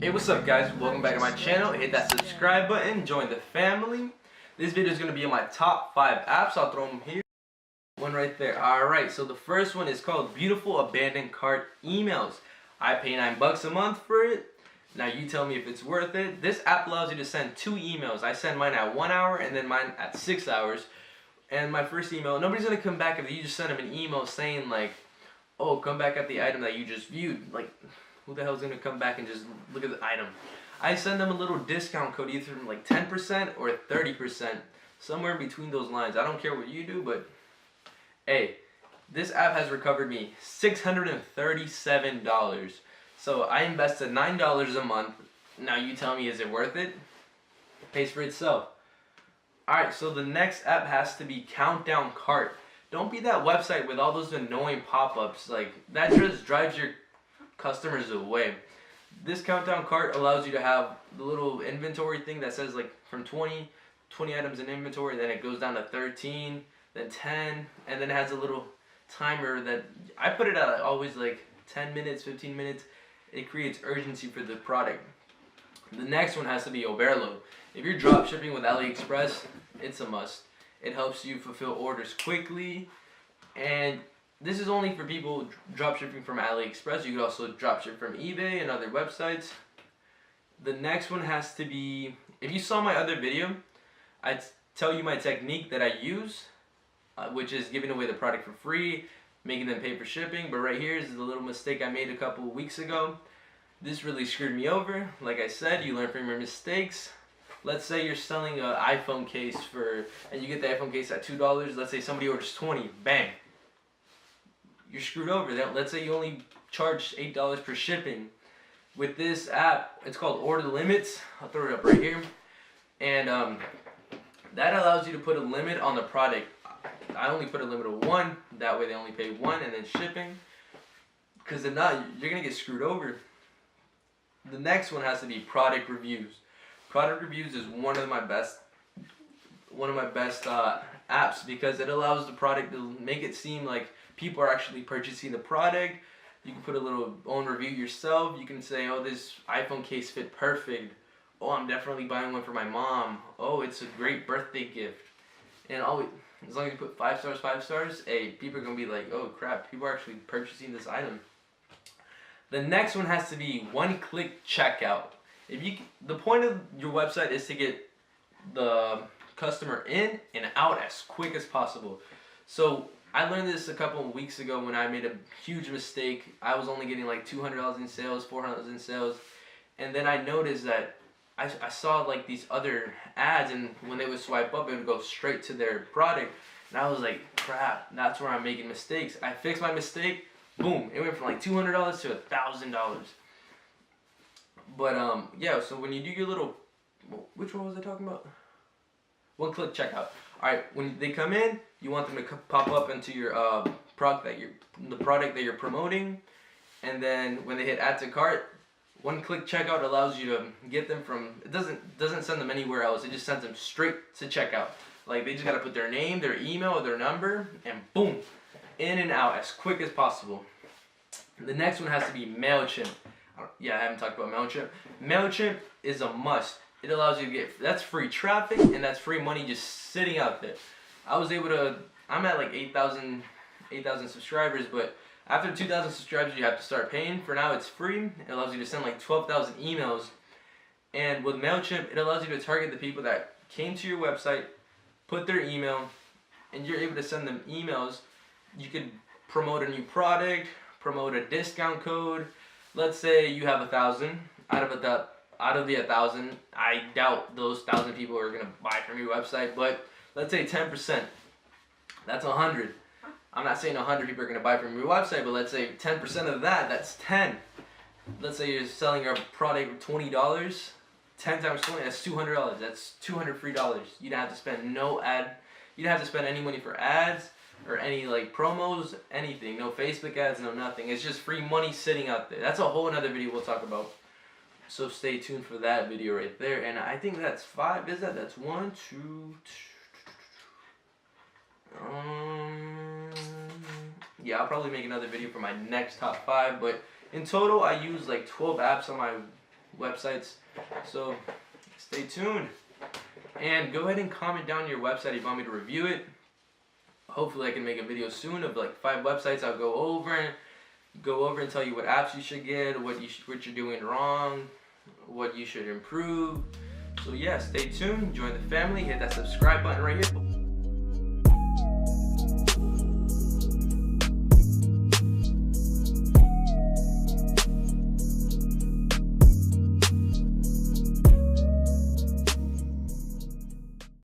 Hey, what's up guys? Welcome back to my channel. Hit that subscribe button, join the family. This video is going to be on my top 5 apps. I'll throw them here. One right there. Alright, so the first one is called Beautiful Abandoned Cart Emails. I pay $9 a month for it. Now you tell me if it's worth it. This app allows you to send 2 emails. I send mine at 1 hour and then mine at 6 hours. And my first email, nobody's going to come back if you just send them an email saying like, oh, come back at the item that you just viewed. Like, who the hell is going to come back and just look at the item? I send them a little discount code, either from like 10% or 30%. Somewhere between those lines. I don't care what you do, but hey, this app has recovered me $637. So I invested $9 a month. Now you tell me, is it worth it? It pays for itself. Alright, so the next app has to be Countdown Cart. Don't be that website with all those annoying pop-ups. Like, that just drives your customers away. This Countdown Cart allows you to have the little inventory thing that says like from 20 items in inventory, then it goes down to 13, then 10, and then it has a little timer that I put it at always like 10 minutes, 15 minutes. It creates urgency for the product. The next one has to be Overload. If you're drop shipping with AliExpress, it's a must. It helps you fulfill orders quickly, and this is only for people drop shipping from AliExpress. You could also drop ship from eBay and other websites. The next one has to be, if you saw my other video, I tell you my technique that I use, which is giving away the product for free, making them pay for shipping. But right here is the little mistake I made a couple of weeks ago. This really screwed me over. Like I said, you learn from your mistakes. Let's say you're selling an iPhone case and you get the iPhone case at $2. Let's say somebody orders 20, bang. You're screwed over. Let's say you only charge $8 per shipping. With this app, it's called Order Limits. I'll throw it up right here. And that allows you to put a limit on the product. I only put a limit of 1. That way they only pay 1 and then shipping. Because if not, you're going to get screwed over. The next one has to be product reviews. Product reviews is one of my best apps because it allows the product to make it seem like people are actually purchasing the product. You can put a little own review yourself. You can say, oh, this iPhone case fit perfect. Oh, I'm definitely buying one for my mom. Oh, it's a great birthday gift. And always, as long as you put 5 stars, hey, people are going to be like, oh crap, people are actually purchasing this item. The next one has to be OneClick Checkout. The point of your website is to get the customer in and out as quick as possible. So I learned this a couple of weeks ago when I made a huge mistake. I was only getting like $200 in sales, $400 in sales, and then I noticed that I saw like these other ads, and when they would swipe up, it would go straight to their product, and I was like, crap, that's where I'm making mistakes. I fixed my mistake, boom, it went from like $200 to $1,000. But yeah, so when you do your little, which one was I talking about? OneClick Checkout. Alright, when they come in, you want them to pop up into your the product that you're promoting, and then when they hit add to cart, OneClick Checkout allows you to get them from, it doesn't send them anywhere else. It just sends them straight to checkout. Like, they just gotta put their name, their email, their number, and boom, in and out as quick as possible. The next one has to be MailChimp. Yeah, I haven't talked about MailChimp. MailChimp is a must. It allows you to get, that's free traffic and that's free money just sitting out there. I'm at like 8,000 subscribers, but after 2,000 subscribers you have to start paying. For now it's free. It allows you to send like 12,000 emails. And with MailChimp, it allows you to target the people that came to your website, put their email, and you're able to send them emails. You could promote a new product, promote a discount code. Let's say you have 1,000. Out of the 1,000, I doubt those 1,000 people are gonna buy from your website. But let's say 10%. That's 100. I'm not saying 100 people are gonna buy from your website, but let's say 10% of that. That's 10. Let's say you're selling your product for $20. 10 times 20. That's $200. That's 200 free dollars. You don't have to spend You don't have to spend any money for ads or any like promos, anything. No Facebook ads, no nothing. It's just free money sitting out there. That's a whole another video we'll talk about. So stay tuned for that video right there. And I think that's 5. Is that? That's 1, 2. Yeah, I'll probably make another video for my next top 5. But in total, I use like 12 apps on my websites. So stay tuned. And go ahead and comment down your website if you want me to review it. Hopefully I can make a video soon of like 5 websites I'll go over and tell you what apps you should get, what you're doing wrong, what you should improve. So yeah, stay tuned, join the family, hit that subscribe button right here.